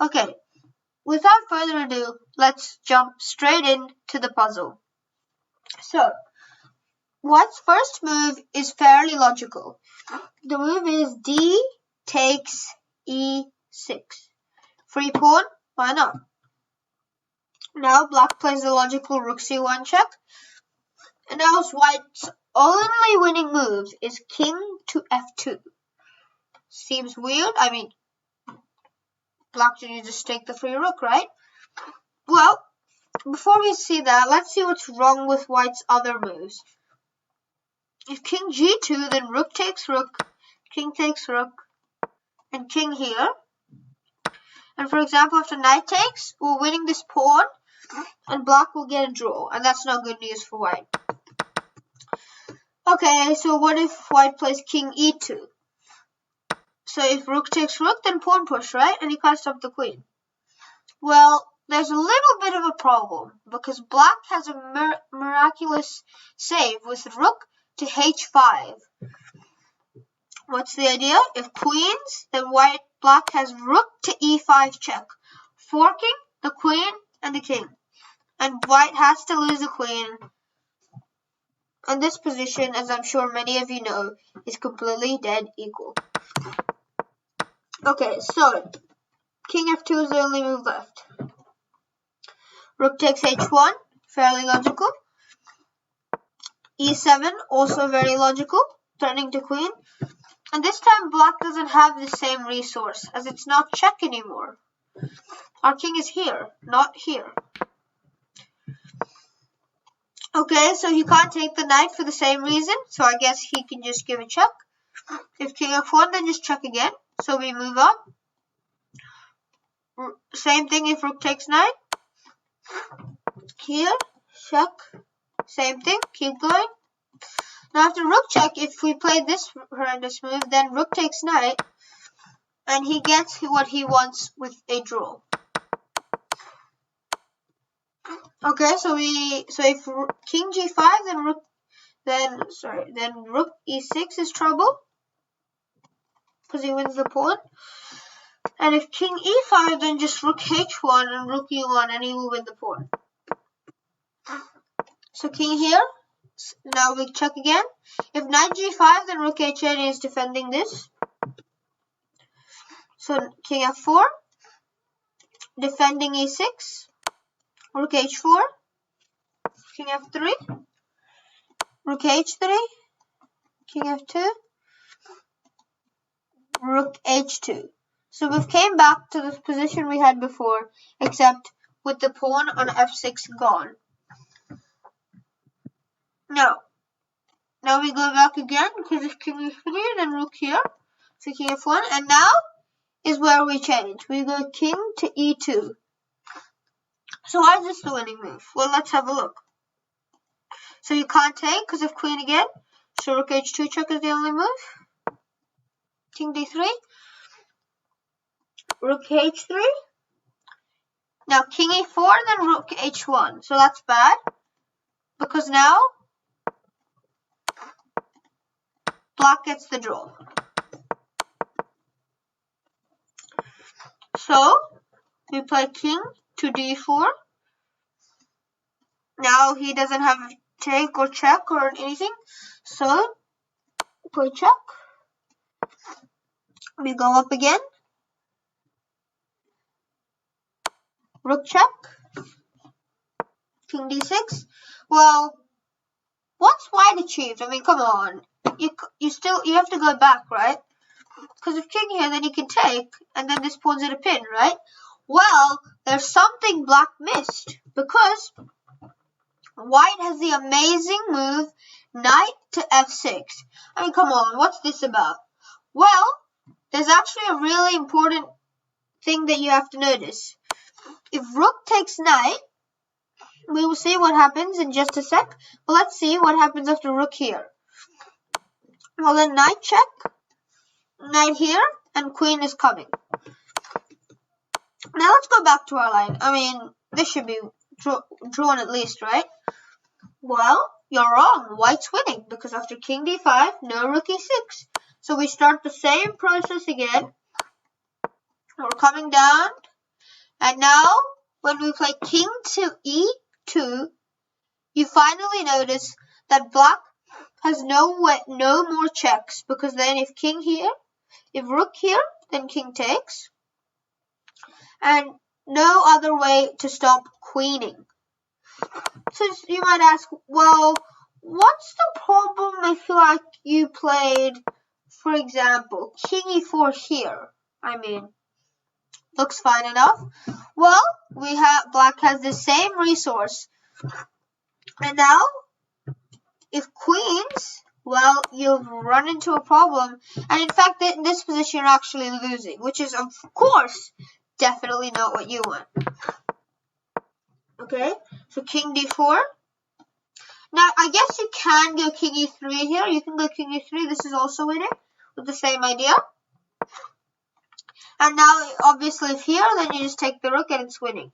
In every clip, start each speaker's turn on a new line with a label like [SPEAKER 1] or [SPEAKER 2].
[SPEAKER 1] Okay, without further ado, let's jump straight into the puzzle. So, white's first move is fairly logical. The move is D takes E6. Free pawn, why not? Now black plays the logical rook c1 check. And now white's only winning move is king to f2. Seems weird. I mean, black didn't just take the free rook, right? Well, before we see that, let's see what's wrong with white's other moves. If king g2, then rook takes rook, king takes rook, and king here. And for example, after knight takes, we're winning this pawn, and black will get a draw, and that's not good news for white. Okay, so what if white plays king e2? So if rook takes rook, then pawn push, right? And you can't stop the queen. Well, there's a little bit of a problem, because black has a miraculous save with rook to h5. What's the idea? If queens, then black has rook to e5 check, forking the queen and the king. And white has to lose the queen. And this position, as I'm sure many of you know, is completely dead equal. Okay, so king f2 is the only move left. Rook takes h1, fairly logical. e7, also very logical, turning to queen. And this time black doesn't have the same resource, as it's not check anymore. Our king is here, not here. Okay, so he can't take the knight for the same reason, so I guess he can just give a check. If king f1, then just check again. So we move up. Same thing if rook takes knight. Here, check. Same thing, keep going. Now after rook check, if we play this horrendous move, then rook takes knight, and he gets what he wants with a draw. Okay, so if king g5, then rook e6 is trouble, because he wins the pawn. And if king e5, then just rook h1 and rook e1, and he will win the pawn. So king here. Now we check again. If knight g5, then rook h8 is defending this. So king f4, defending e6, rook h4, king f3, rook h3, king f2, rook h2. So we've came back to the position we had before, except with the pawn on f6 gone. Now we go back again, because if king is here, then rook here. So king f1, and now is where we change. We go king to e2. So why is this the winning move? Well, let's have a look. So you can't take because of queen again. So rook h2 check is the only move. King d3. Rook h3. Now king e4, then rook h1. So that's bad, because now black gets the draw. So we play king to d4. Now he doesn't have take or check or anything. So play check. We go up again. Rook check. King d6. Well, what's white achieved? I mean, come on. You have to go back, right? Because if king here, then you can take, and then this pawn's at a pin, right? Well, there's something black missed, because white has the amazing move knight to f6. I mean, come on, what's this about? Well, there's actually a really important thing that you have to notice. If rook takes knight, we will see what happens in just a sec. But let's see what happens after rook here. Well, then knight check, knight here, and queen is coming. Now let's go back to our line. I mean, this should be drawn at least, right? Well, you're wrong. White's winning, because after king d5, no rook e6. So we start the same process again. We're coming down. And now, when we play king to e2, you finally notice that black has no more checks, because then if king here, if rook here, then king takes, and no other way to stop queening. So you might ask, well, what's the problem if like you played, for example, king e4 here? I mean, looks fine enough. Well, black has the same resource. And now, if queens, well, you've run into a problem. And in fact, in this position, you're actually losing, which is, of course, definitely not what you want. Okay, so king d4. Now, I guess you can go king e3 here. You can go king e3. This is also winning with the same idea. And now, obviously, if here, then you just take the rook and it's winning.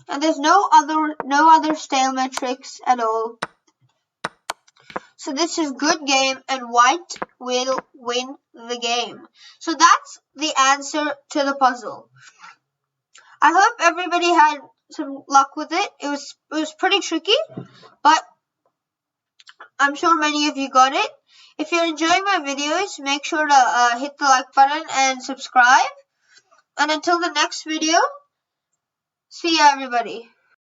[SPEAKER 1] And there's no other stalemate tricks at all. So this is good game, and white will win the game. So that's the answer to the puzzle. I hope everybody had some luck with it. It was pretty tricky, but I'm sure many of you got it. If you're enjoying my videos, make sure to hit the like button and subscribe. And until the next video, see ya everybody.